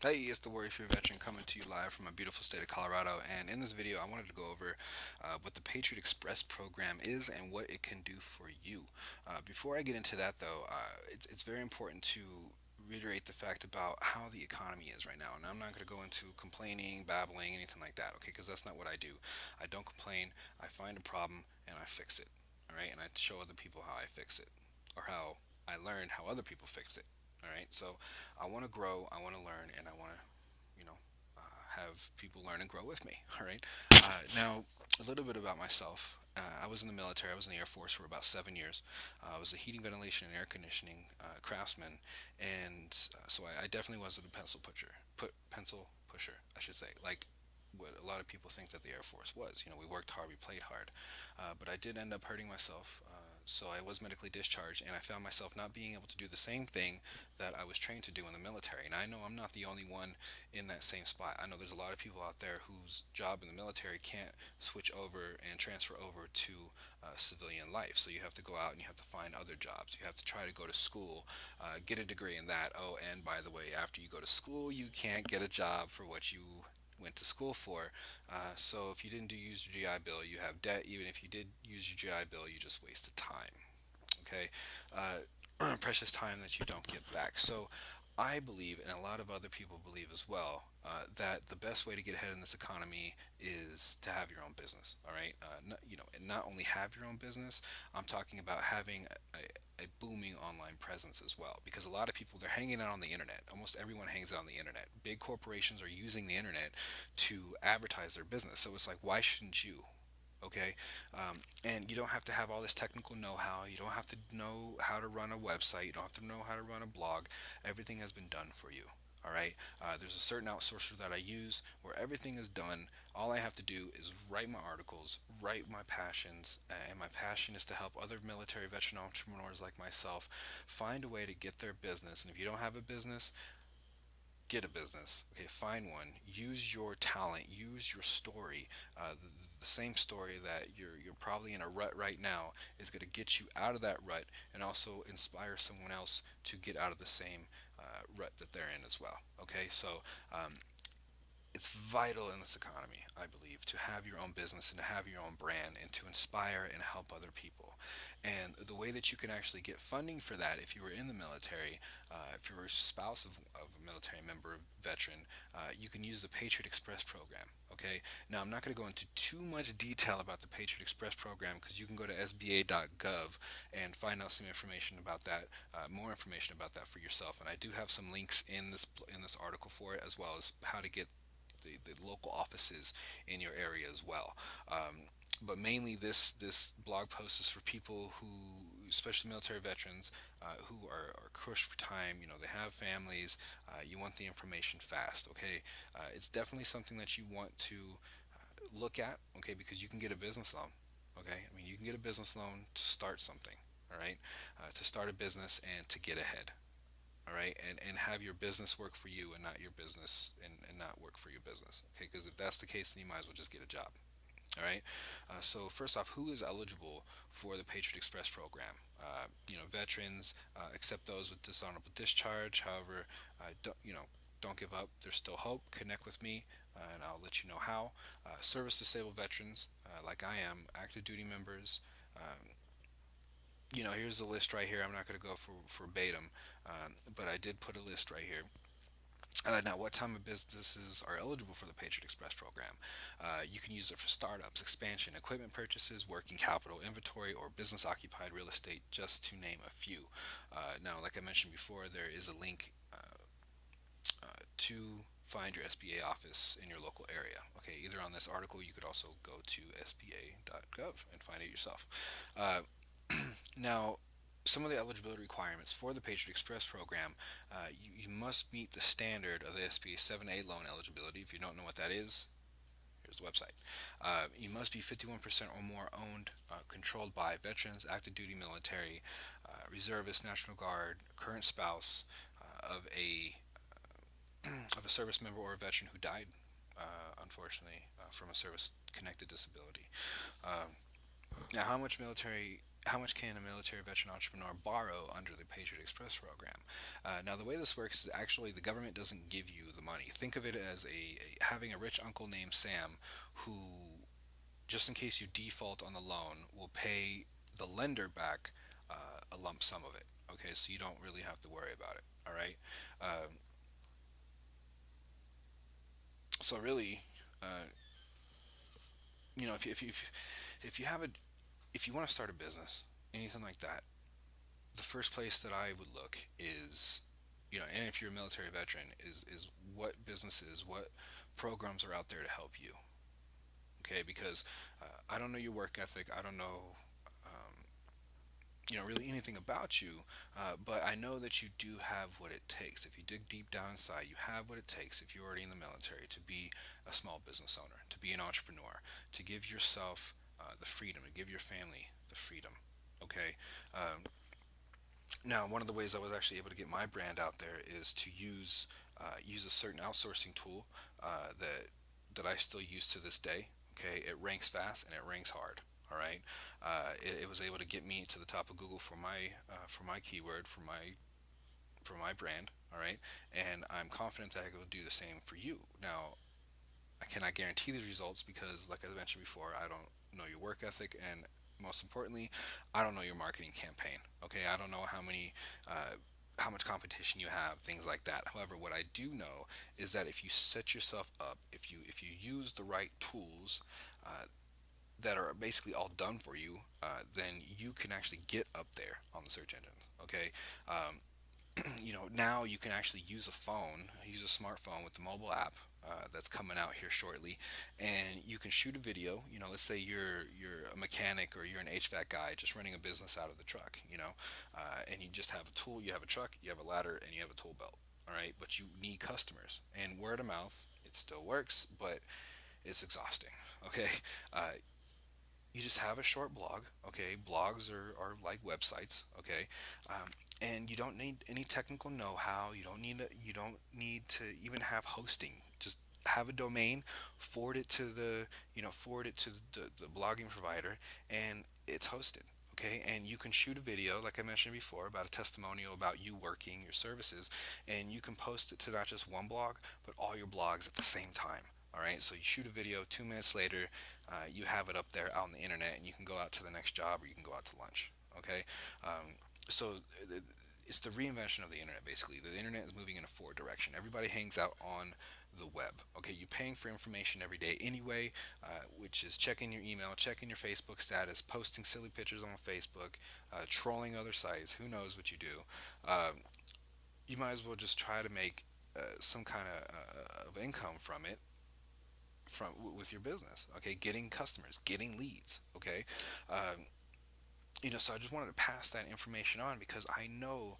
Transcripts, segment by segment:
Hey, it's the Warrior Free Veteran coming to you live from a beautiful state of Colorado. And in this video, I wanted to go over what the Patriot Express program is and what it can do for you. Before I get into that, though, it's very important to reiterate the fact about how the economy is right now. And I'm not going to go into complaining, babbling, anything like that, okay? Because that's not what I do. I don't complain. I find a problem and I fix it, all right? And I show other people how I fix it or how I learn how other people fix it. All right, so I want to grow, I want to learn, and I want to, you know, have people learn and grow with me. All right. Now, a little bit about myself. I was in the military. I was in the Air Force for about 7 years. I was a heating, ventilation, and air conditioning craftsman, and so I definitely was a pencil pusher. Pencil pusher, I should say. Like what a lot of people think that the Air Force was. We worked hard, we played hard, but I did end up hurting myself. So I was medically discharged, and I found myself not being able to do the same thing that I was trained to do in the military. And I know I'm not the only one in that same spot. I know there's a lot of people out there whose job in the military can't switch over and transfer over to civilian life. So you have to go out and you have to find other jobs. You have to try to go to school, get a degree in that. Oh, and by the way, after you go to school, you can't get a job for what you went to school for. So if you didn't use your GI Bill, you have debt. Even if you did use your GI Bill, you just wasted time. Okay, precious time that you don't get back. So I believe, and a lot of other people believe as well, that the best way to get ahead in this economy is to have your own business. All right, and not only have your own business, I'm talking about having a booming online presence as well. Because a lot of people, they're hanging out on the internet. Almost everyone hangs out on the internet. Big corporations are using the internet to advertise their business. So it's like, why shouldn't you? Okay, and you don't have to have all this technical know-how. You don't have to know how to run a website. You don't have to know how to run a blog. Everything has been done for you. All right, there's a certain outsourcer that I use where everything is done. All I have to do is write my articles, write my passions, and my passion is to help other military veteran entrepreneurs like myself find a way to get their business. And if you don't have a business, get a business. Okay, find one. Use your talent. Use your story. The same story that you're probably in a rut right now is going to get you out of that rut and also inspire someone else to get out of the same rut that they're in as well. Okay, so um, it's vital in this economy, I believe, to have your own business and to have your own brand and to inspire and help other people. And the way that you can actually get funding for that, if you were in the military, if you were a spouse of a military member, veteran, you can use the Patriot Express program. Okay. Now, I'm not going to go into too much detail about the Patriot Express program because you can go to sba.gov and find out some information about that, more information about that for yourself. And I do have some links in this article for it, as well as how to get the local offices in your area as well. But mainly, this blog post is for people who, especially military veterans, who are crushed for time. They have families. You want the information fast. Okay, it's definitely something that you want to look at. Okay, because you can get a business loan. Okay, I mean you can get a business loan to start something. All right, to start a business and to get ahead. All right, and have your business work for you and not your business and not work for your business. Okay, because if that's the case, then you might as well just get a job. All right. So first off, who is eligible for the Patriot Express program? Veterans, except those with dishonorable discharge. However, don't give up. There's still hope. Connect with me, and I'll let you know how. Service disabled veterans, like I am, active duty members. Here's the list right here. I'm not going to go for verbatim, but I did put a list right here. Now, what type of businesses are eligible for the Patriot Express program? You can use it for startups, expansion, equipment purchases, working capital, inventory, or business occupied real estate, just to name a few. Now, like I mentioned before, there is a link to find your SBA office in your local area. Okay, either on this article, you could also go to sba.gov and find it yourself. Uh, Now, some of the eligibility requirements for the Patriot Express program, you must meet the standard of the SBA 7A loan eligibility. If you don't know what that is, here's the website. You must be 51% or more owned, controlled by veterans, active duty military, reservist, National Guard, current spouse of a service member or a veteran who died, unfortunately, from a service-connected disability. Now, how much military how much can a military veteran entrepreneur borrow under the Patriot Express program? Now, the way this works is actually the government doesn't give you the money. Think of it as having a rich uncle named Sam who, just in case you default on the loan, will pay the lender back a lump sum of it. Okay, so you don't really have to worry about it. All right. Um, so really, uh, if you have a if you want to start a business, anything like that, the first place that I would look is, and if you're a military veteran, is what businesses, what programs are out there to help you. Okay, because I don't know your work ethic. I don't know, really anything about you, but I know that you do have what it takes. If you dig deep down inside, you have what it takes. If you're already in the military, to be a small business owner, to be an entrepreneur, to give yourself the freedom, to give your family the freedom. Okay. Now, one of the ways I was actually able to get my brand out there is to use a certain outsourcing tool that I still use to this day. Okay, it ranks fast and it ranks hard. All right, it was able to get me to the top of Google for my keyword for my brand. All right, and I'm confident that I will do the same for you. Now, I cannot guarantee these results because, like I mentioned before, I don't know your work ethic, and most importantly, I don't know your marketing campaign. Okay, I don't know how much competition you have, things like that. However, what I do know is that if you set yourself up, if you use the right tools uh, that are basically all done for you, then you can actually get up there on the search engines. Okay, um, now you can actually use a smartphone with the mobile app that's coming out here shortly, and you can shoot a video. Let's say you're a mechanic or you're an HVAC guy just running a business out of the truck. And you just have a tool, you have a truck, you have a ladder, and you have a tool belt. All right, but you need customers, and word of mouth, it still works, but it's exhausting. Okay, uh, you just have a short blog. Okay, blogs are like websites. Okay, and you don't need any technical know-how. You don't need to even have hosting. Just have a domain, forward it to the blogging provider, and it's hosted. Okay, and you can shoot a video, like I mentioned before, about a testimonial about you working your services, and you can post it to not just one blog, but all your blogs at the same time. All right, so you shoot a video, 2 minutes later, you have it up there out on the internet, and you can go out to the next job or you can go out to lunch. Okay, so it's the reinvention of the internet. Basically, the internet is moving in a forward direction. Everybody hangs out on the web. Okay, you're paying for information every day anyway, which is checking your email, checking your Facebook status, posting silly pictures on Facebook, trolling other sites. Who knows what you do? You might as well just try to make some kind of income from it, from with your business. Okay, getting customers, getting leads. Okay, um, so I just wanted to pass that information on because I know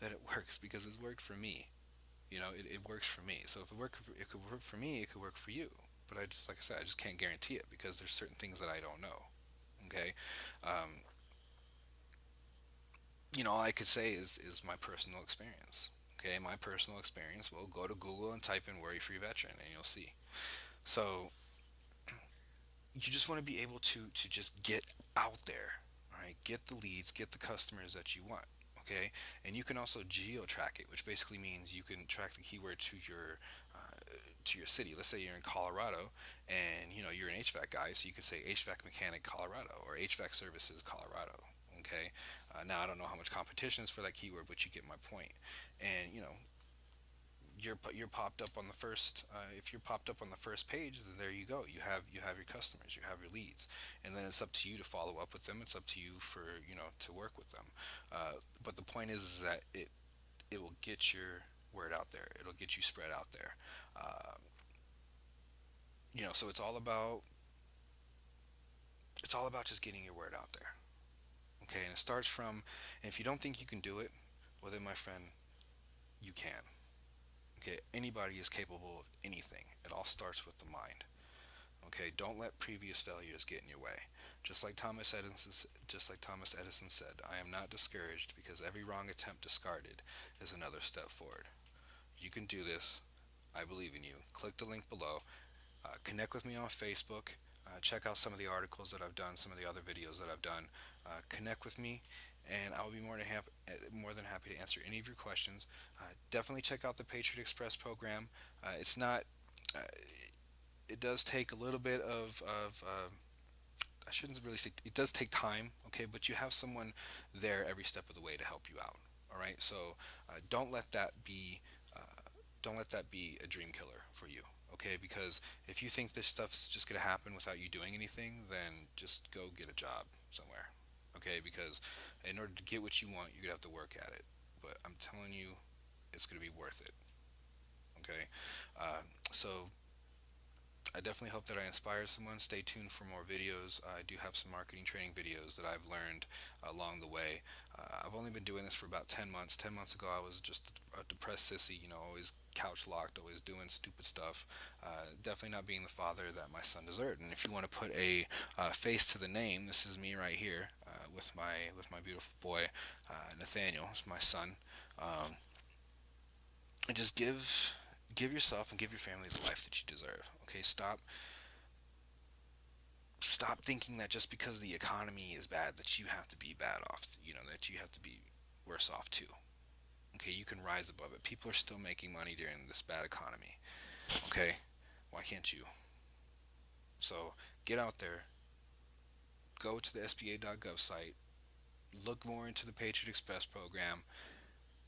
that it works because it's worked for me. It works for me. So if it could work for me, it could work for you. But like I said, I just can't guarantee it because there's certain things that I don't know. Okay, um, all I could say is my personal experience. Okay, my personal experience. Well, go to Google and type in "worry-free veteran" and you'll see. So you just want to be able to just get out there. All right, get the leads, get the customers that you want. Okay, and you can also geo track it, which basically means you can track the keyword to your city. Let's say you're in Colorado, and you're an HVAC guy, so you could say HVAC mechanic Colorado or HVAC services Colorado. Okay, now I don't know how much competition is for that keyword, but you get my point. And you're popped up on the first if you're popped up on the first page, then there you go. You have your customers, you have your leads, and then it's up to you to follow up with them. It's up to you for to work with them. But the point is that it will get your word out there. It'll get you spread out there. uh, so it's all about just getting your word out there. Okay, and it starts from, and if you don't think you can do it, well then, my friend, you can. Okay, anybody is capable of anything. It all starts with the mind. Okay, don't let previous failures get in your way. Just like Thomas Edison said, I am not discouraged because every wrong attempt discarded is another step forward. You can do this. I believe in you. Click the link below. Connect with me on Facebook. Check out some of the articles that I've done, some of the other videos that I've done. Connect with me, and I'll be more than happy to answer any of your questions. Definitely check out the Patriot Express program. It's not. Uh, it does take a little bit of I shouldn't really say it does take time, okay, but you have someone there every step of the way to help you out. All right, so don't let that be don't let that be a dream killer for you, okay? Because if you think this stuff's just gonna happen without you doing anything, then just go get a job somewhere, okay? Because in order to get what you want, you're gonna have to work at it. But I'm telling you, it's gonna be worth it, okay? So I definitely hope that I inspire someone. Stay tuned for more videos. I do have some marketing training videos that I've learned along the way. I've only been doing this for about 10 months. 10 months ago, I was just a depressed sissy, always couch locked, always doing stupid stuff. Definitely not being the father that my son deserved. And if you want to put a face to the name, this is me right here with my beautiful boy, Nathaniel. It's my son. Um, and just give yourself and give your family the life that you deserve. Okay, stop thinking that just because the economy is bad that you have to be bad off, that you have to be worse off too. Okay, you can rise above it. People are still making money during this bad economy. Okay, why can't you? So get out there, go to the SBA.gov site, look more into the Patriot Express program,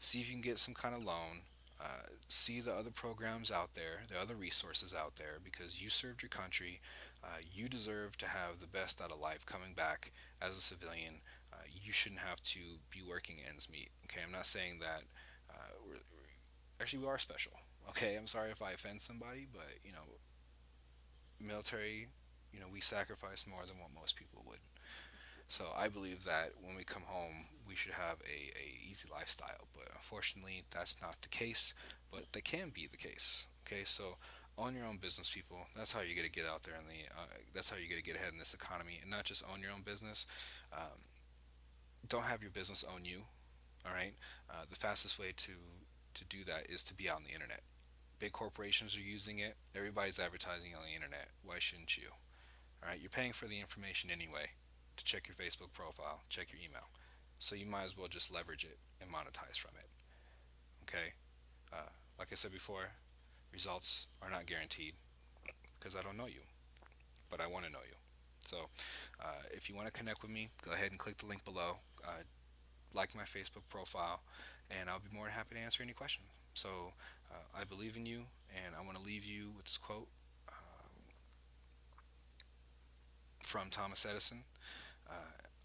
see if you can get some kind of loan. See the other programs out there, the other resources out there, because you served your country. You deserve to have the best out of life coming back as a civilian. You shouldn't have to be working ends meet. Okay, I'm not saying that. Actually, we are special. Okay, I'm sorry if I offend somebody, but military, we sacrifice more than what most people would. So I believe that when we come home, we should have a easy lifestyle. But unfortunately, that's not the case. But that can be the case. Okay, so own your own business, people. That's how you're gonna get out there in the. That's how you're gonna get ahead in this economy, and not just own your own business. Don't have your business own you. All right. The fastest way to do that is to be out on the internet. Big corporations are using it. Everybody's advertising on the internet. Why shouldn't you? All right. You're paying for the information anyway to check your Facebook profile, check your email. So you might as well just leverage it and monetize from it. Okay. Like I said before, results are not guaranteed because I don't know you, but I want to know you. So if you want to connect with me, go ahead and click the link below. Like my Facebook profile, and I'll be more than happy to answer any questions. So I believe in you, and I want to leave you with this quote from Thomas Edison.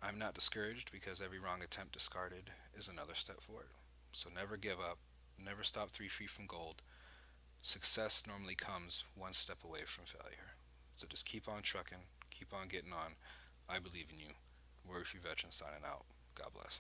I'm not discouraged because every wrong attempt discarded is another step forward. So never give up, never stop 3 feet from gold. Success normally comes one step away from failure. So just keep on trucking, keep on getting on. I believe in you. Word for veterans signing out. God bless.